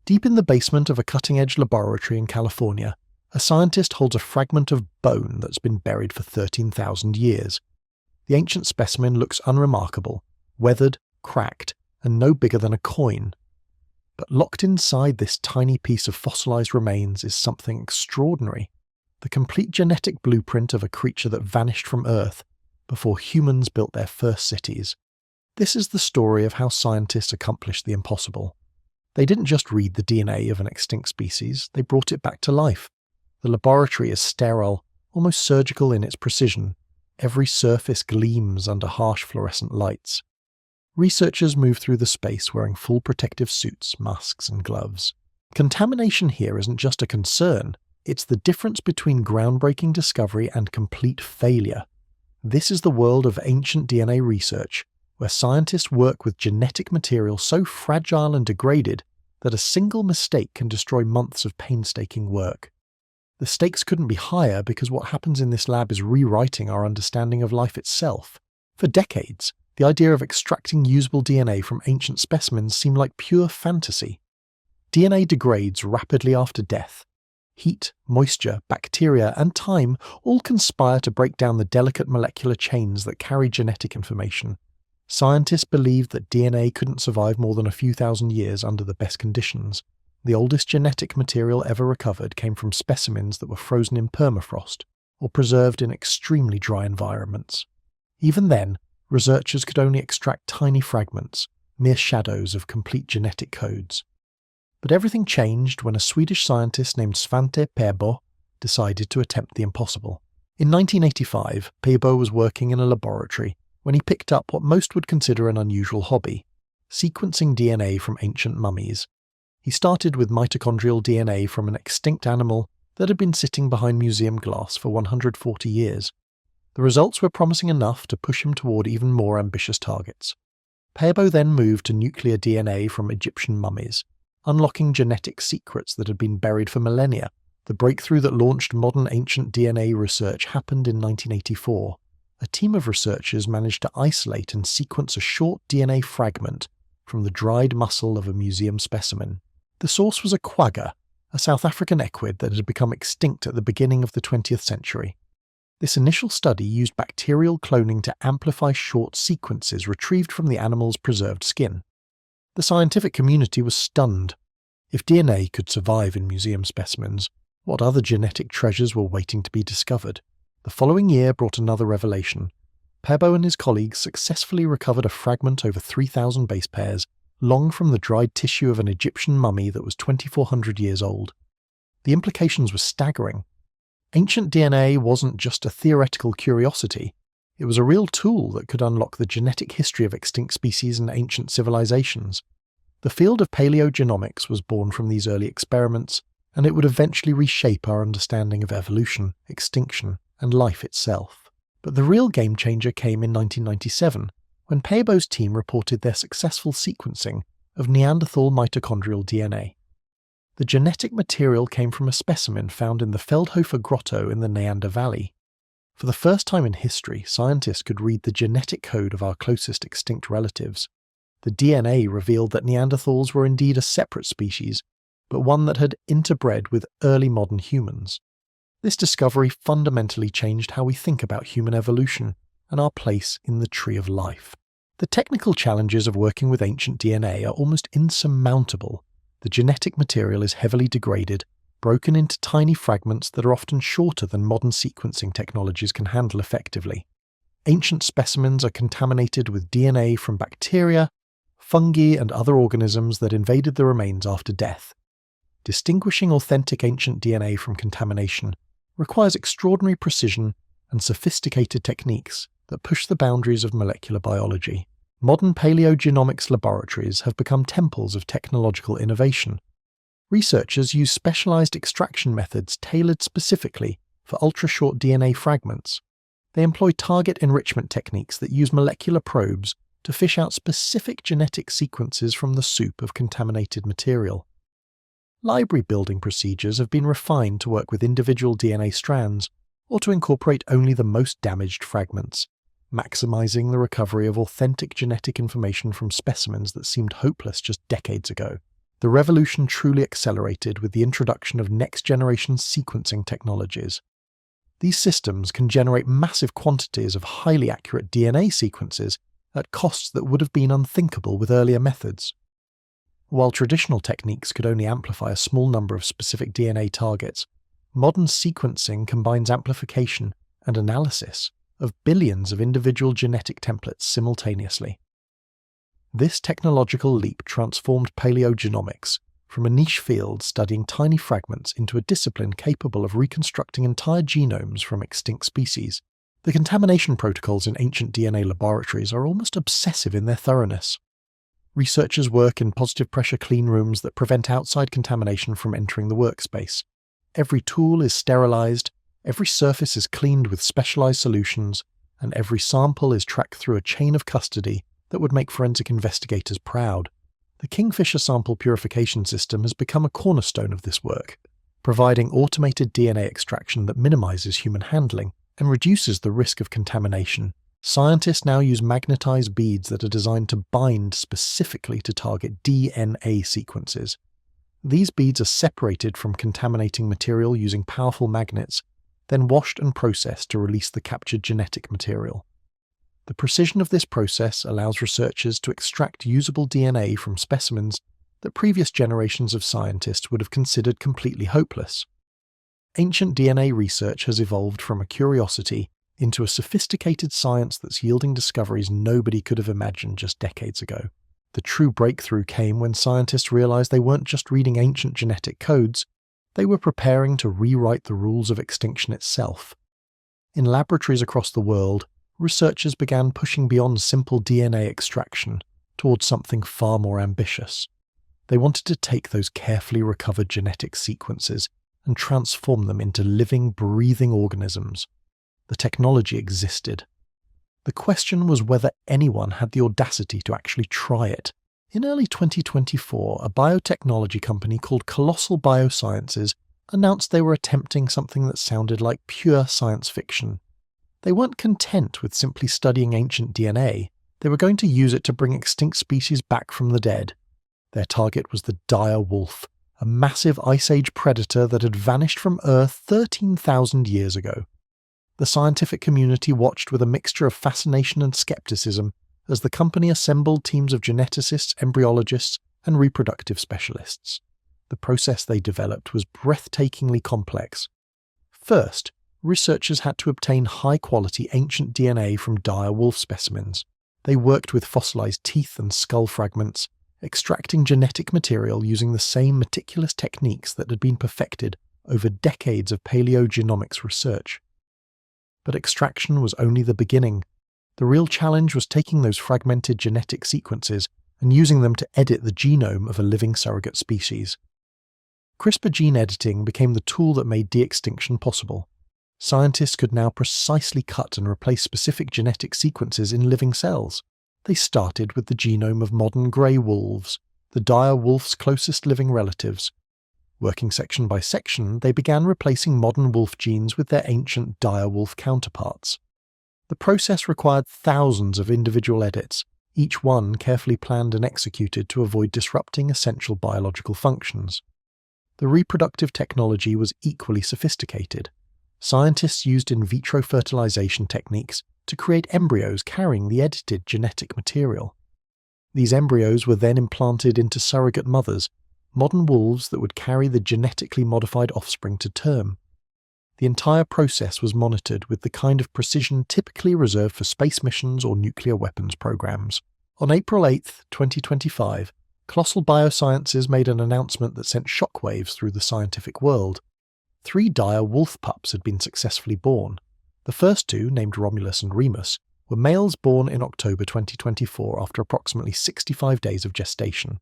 Deep in the basement of a cutting-edge laboratory in California, a scientist holds a fragment of bone that's been buried for 13,000 years. The ancient specimen looks unremarkable, weathered, cracked, and no bigger than a coin. But locked inside this tiny piece of fossilized remains is something extraordinary. The complete genetic blueprint of a creature that vanished from Earth before humans built their first cities. This is the story of how scientists accomplished the impossible. They didn't just read the DNA of an extinct species, they brought it back to life. The laboratory is sterile, almost surgical in its precision. Every surface gleams under harsh fluorescent lights. Researchers move through the space wearing full protective suits, masks, and gloves. Contamination here isn't just a concern, it's the difference between groundbreaking discovery and complete failure. This is the world of ancient DNA research, where scientists work with genetic material so fragile and degraded that a single mistake can destroy months of painstaking work. The stakes couldn't be higher because what happens in this lab is rewriting our understanding of life itself. For decades, the idea of extracting usable DNA from ancient specimens seemed like pure fantasy. DNA degrades rapidly after death. Heat, moisture, bacteria, and time all conspire to break down the delicate molecular chains that carry genetic information. Scientists believed that DNA couldn't survive more than a few thousand years under the best conditions. The oldest genetic material ever recovered came from specimens that were frozen in permafrost or preserved in extremely dry environments. Even then, researchers could only extract tiny fragments, mere shadows of complete genetic codes. But everything changed when a Swedish scientist named Svante Pääbo decided to attempt the impossible. In 1985, Pääbo was working in a laboratory when he picked up what most would consider an unusual hobby: sequencing DNA from ancient mummies. He started with mitochondrial DNA from an extinct animal that had been sitting behind museum glass for 140 years. The results were promising enough to push him toward even more ambitious targets. Pääbo then moved to nuclear DNA from Egyptian mummies, unlocking genetic secrets that had been buried for millennia. The breakthrough that launched modern ancient DNA research happened in 1984. A team of researchers managed to isolate and sequence a short DNA fragment from the dried muscle of a museum specimen. The source was a quagga, a South African equid that had become extinct at the beginning of the 20th century. This initial study used bacterial cloning to amplify short sequences retrieved from the animal's preserved skin. The scientific community was stunned. If DNA could survive in museum specimens, what other genetic treasures were waiting to be discovered? The following year brought another revelation. Pääbo and his colleagues successfully recovered a fragment over 3,000 base pairs, long from the dried tissue of an Egyptian mummy that was 2,400 years old. The implications were staggering. Ancient DNA wasn't just a theoretical curiosity, it was a real tool that could unlock the genetic history of extinct species and ancient civilizations. The field of paleogenomics was born from these early experiments, and it would eventually reshape our understanding of evolution, extinction, and life itself. But the real game changer came in 1997, when Pääbo's team reported their successful sequencing of Neanderthal mitochondrial DNA. The genetic material came from a specimen found in the Feldhofer Grotto in the Neander Valley. For the first time in history, scientists could read the genetic code of our closest extinct relatives. The DNA revealed that Neanderthals were indeed a separate species, but one that had interbred with early modern humans. This discovery fundamentally changed how we think about human evolution and our place in the tree of life. The technical challenges of working with ancient DNA are almost insurmountable. The genetic material is heavily degraded, broken into tiny fragments that are often shorter than modern sequencing technologies can handle effectively. Ancient specimens are contaminated with DNA from bacteria, fungi, and other organisms that invaded the remains after death. Distinguishing authentic ancient DNA from contamination requires extraordinary precision and sophisticated techniques that push the boundaries of molecular biology. Modern paleogenomics laboratories have become temples of technological innovation. Researchers use specialized extraction methods tailored specifically for ultra-short DNA fragments. They employ target enrichment techniques that use molecular probes to fish out specific genetic sequences from the soup of contaminated material. Library building procedures have been refined to work with individual DNA strands or to incorporate only the most damaged fragments, maximizing the recovery of authentic genetic information from specimens that seemed hopeless just decades ago. The revolution truly accelerated with the introduction of next-generation sequencing technologies. These systems can generate massive quantities of highly accurate DNA sequences at costs that would have been unthinkable with earlier methods. While traditional techniques could only amplify a small number of specific DNA targets, modern sequencing combines amplification and analysis of billions of individual genetic templates simultaneously. This technological leap transformed paleogenomics from a niche field studying tiny fragments into a discipline capable of reconstructing entire genomes from extinct species. The contamination protocols in ancient DNA laboratories are almost obsessive in their thoroughness. Researchers work in positive pressure clean rooms that prevent outside contamination from entering the workspace. Every tool is sterilized, every surface is cleaned with specialized solutions, and every sample is tracked through a chain of custody that would make forensic investigators proud. The Kingfisher sample purification system has become a cornerstone of this work, providing automated DNA extraction that minimizes human handling and reduces the risk of contamination. Scientists now use magnetized beads that are designed to bind specifically to target DNA sequences. These beads are separated from contaminating material using powerful magnets, then washed and processed to release the captured genetic material. The precision of this process allows researchers to extract usable DNA from specimens that previous generations of scientists would have considered completely hopeless. Ancient DNA research has evolved from a curiosity into a sophisticated science that's yielding discoveries nobody could have imagined just decades ago. The true breakthrough came when scientists realized they weren't just reading ancient genetic codes, they were preparing to rewrite the rules of extinction itself. In laboratories across the world, researchers began pushing beyond simple DNA extraction towards something far more ambitious. They wanted to take those carefully recovered genetic sequences and transform them into living, breathing organisms. The technology existed. The question was whether anyone had the audacity to actually try it. In early 2024, a biotechnology company called Colossal Biosciences announced they were attempting something that sounded like pure science fiction. They weren't content with simply studying ancient DNA. They were going to use it to bring extinct species back from the dead. Their target was the dire wolf, a massive Ice Age predator that had vanished from Earth 13,000 years ago. The scientific community watched with a mixture of fascination and skepticism as the company assembled teams of geneticists, embryologists, and reproductive specialists. The process they developed was breathtakingly complex. First, researchers had to obtain high-quality ancient DNA from dire wolf specimens. They worked with fossilized teeth and skull fragments, extracting genetic material using the same meticulous techniques that had been perfected over decades of paleogenomics research. But extraction was only the beginning. The real challenge was taking those fragmented genetic sequences and using them to edit the genome of a living surrogate species. CRISPR gene editing became the tool that made de-extinction possible. Scientists could now precisely cut and replace specific genetic sequences in living cells. They started with the genome of modern grey wolves, the dire wolf's closest living relatives. Working section by section, they began replacing modern wolf genes with their ancient dire wolf counterparts. The process required thousands of individual edits, each one carefully planned and executed to avoid disrupting essential biological functions. The reproductive technology was equally sophisticated. Scientists used in vitro fertilization techniques to create embryos carrying the edited genetic material. These embryos were then implanted into surrogate mothers, modern wolves that would carry the genetically modified offspring to term. The entire process was monitored with the kind of precision typically reserved for space missions or nuclear weapons programs. On April 8, 2025, Colossal Biosciences made an announcement that sent shockwaves through the scientific world. 3 dire wolf pups had been successfully born. The first 2, named Romulus and Remus, were males born in October 2024 after approximately 65 days of gestation.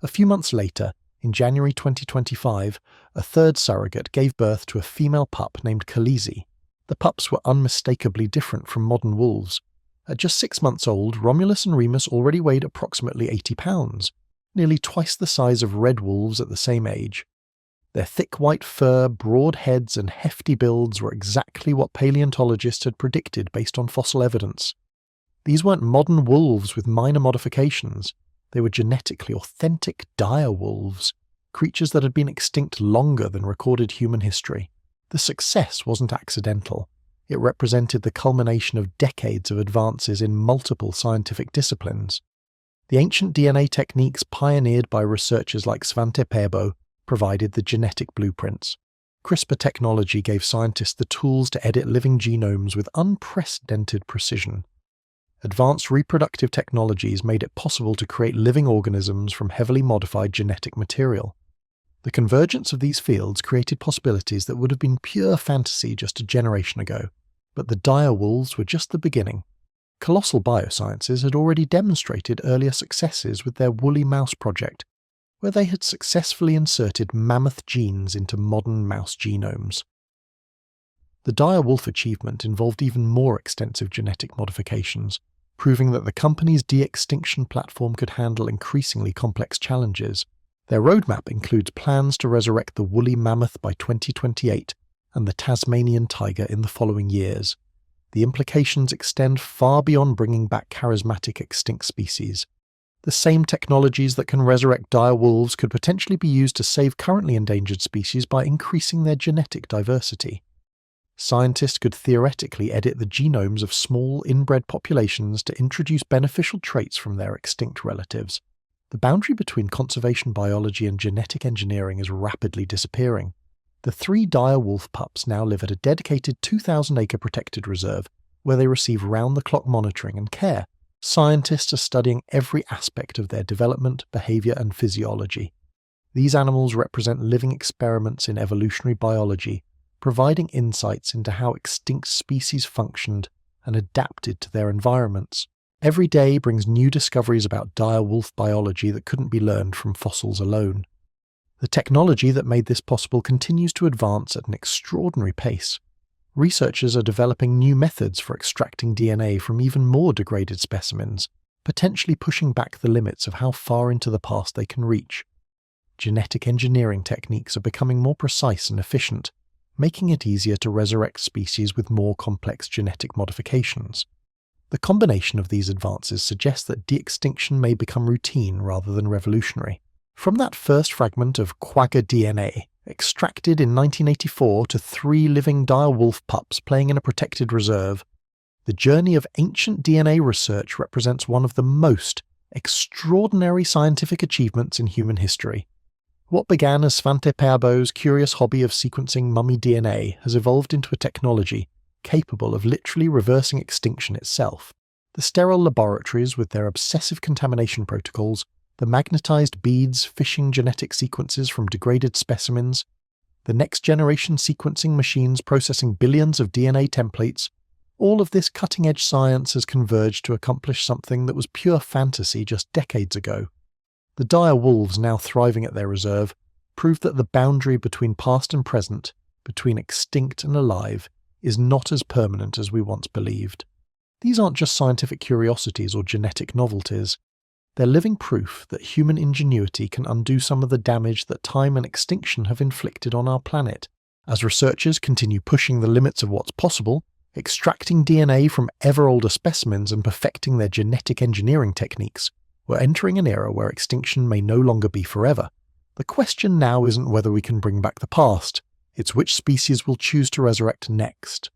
A few months later, in January 2025, a third surrogate gave birth to a female pup named Khaleesi. The pups were unmistakably different from modern wolves. At just 6 months old, Romulus and Remus already weighed approximately 80 pounds, nearly twice the size of red wolves at the same age. Their thick white fur, broad heads, and hefty builds were exactly what paleontologists had predicted based on fossil evidence. These weren't modern wolves with minor modifications. They were genetically authentic dire wolves, creatures that had been extinct longer than recorded human history. The success wasn't accidental. It represented the culmination of decades of advances in multiple scientific disciplines. The ancient DNA techniques pioneered by researchers like Svante Pääbo provided the genetic blueprints. CRISPR technology gave scientists the tools to edit living genomes with unprecedented precision. Advanced reproductive technologies made it possible to create living organisms from heavily modified genetic material. The convergence of these fields created possibilities that would have been pure fantasy just a generation ago, but the dire wolves were just the beginning. Colossal Biosciences had already demonstrated earlier successes with their Woolly Mouse project, where they had successfully inserted mammoth genes into modern mouse genomes. The dire wolf achievement involved even more extensive genetic modifications, proving that the company's de-extinction platform could handle increasingly complex challenges. Their roadmap includes plans to resurrect the woolly mammoth by 2028 and the Tasmanian tiger in the following years. The implications extend far beyond bringing back charismatic extinct species. The same technologies that can resurrect dire wolves could potentially be used to save currently endangered species by increasing their genetic diversity. Scientists could theoretically edit the genomes of small, inbred populations to introduce beneficial traits from their extinct relatives. The boundary between conservation biology and genetic engineering is rapidly disappearing. The 3 dire wolf pups now live at a dedicated 2,000-acre protected reserve, where they receive round-the-clock monitoring and care. Scientists are studying every aspect of their development, behavior, and physiology. These animals represent living experiments in evolutionary biology, providing insights into how extinct species functioned and adapted to their environments. Every day brings new discoveries about dire wolf biology that couldn't be learned from fossils alone. The technology that made this possible continues to advance at an extraordinary pace. Researchers are developing new methods for extracting DNA from even more degraded specimens, potentially pushing back the limits of how far into the past they can reach. Genetic engineering techniques are becoming more precise and efficient, making it easier to resurrect species with more complex genetic modifications. The combination of these advances suggests that de-extinction may become routine rather than revolutionary. From that first fragment of quagga DNA, extracted in 1984 to 3 living dire wolf pups playing in a protected reserve, the journey of ancient DNA research represents one of the most extraordinary scientific achievements in human history. What began as Svante Pääbo's curious hobby of sequencing mummy DNA has evolved into a technology capable of literally reversing extinction itself. The sterile laboratories with their obsessive contamination protocols, the magnetized beads fishing genetic sequences from degraded specimens, the next-generation sequencing machines processing billions of DNA templates, all of this cutting-edge science has converged to accomplish something that was pure fantasy just decades ago. The dire wolves now thriving at their reserve prove that the boundary between past and present, between extinct and alive, is not as permanent as we once believed. These aren't just scientific curiosities or genetic novelties. They're living proof that human ingenuity can undo some of the damage that time and extinction have inflicted on our planet. As researchers continue pushing the limits of what's possible, extracting DNA from ever-older specimens and perfecting their genetic engineering techniques, we're entering an era where extinction may no longer be forever. The question now isn't whether we can bring back the past, it's which species we'll choose to resurrect next.